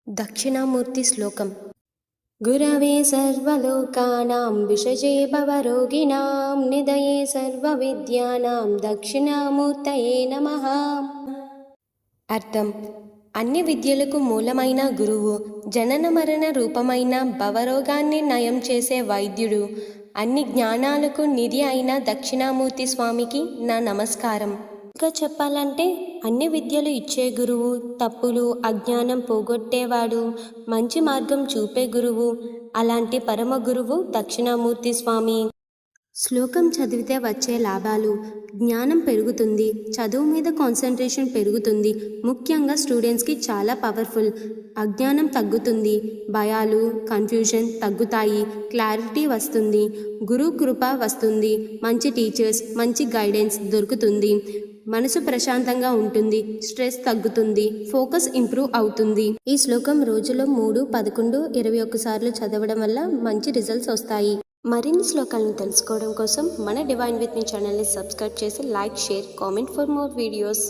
దక్షిణామూర్తి శ్లోకం. గురవే సర్వలోకానాం విషజే భవరోగిణాం నిదయే సర్వవిద్యానాం దక్షిణామూర్తయే నమః. అర్థం: అన్ని విద్యలకు మూలమైన గురువు, జనన మరణ రూపమైన భవరోగాన్ని నయం చేసే వైద్యుడు, అన్ని జ్ఞానాలకు నిధి అయిన దక్షిణామూర్తి స్వామికి నా నమస్కారం. ఇంకా చెప్పాలంటే అన్ని విద్యలు ఇచ్చే గురువు, తప్పులు అజ్ఞానం పోగొట్టేవాడు, మంచి మార్గం చూపే గురువు, అలాంటి పరమ గురువు దక్షిణామూర్తి స్వామి. శ్లోకం చదివితే వచ్చే లాభాలు: జ్ఞానం పెరుగుతుంది, చదువు మీద కాన్సన్ట్రేషన్ పెరుగుతుంది, ముఖ్యంగా స్టూడెంట్స్కి చాలా పవర్ఫుల్. అజ్ఞానం తగ్గుతుంది, భయాలు కన్ఫ్యూజన్ తగ్గుతాయి, క్లారిటీ వస్తుంది, గురు కృప వస్తుంది, మంచి టీచర్స్ మంచి గైడెన్స్ దొరుకుతుంది, మనసు ప్రశాంతంగా ఉంటుంది, స్ట్రెస్ తగ్గుతుంది, ఫోకస్ ఇంప్రూవ్ అవుతుంది. ఈ శ్లోకం రోజులో 3, 11, 21 సార్లు చదవడం వల్ల మంచి రిజల్ట్స్ వస్తాయి. మరిన్ని శ్లోకాలను తెలుసుకోవడం కోసం మన డివైన్ విత్ మీ ఛానల్ని సబ్స్క్రైబ్ చేసి like, share, comment for more videos.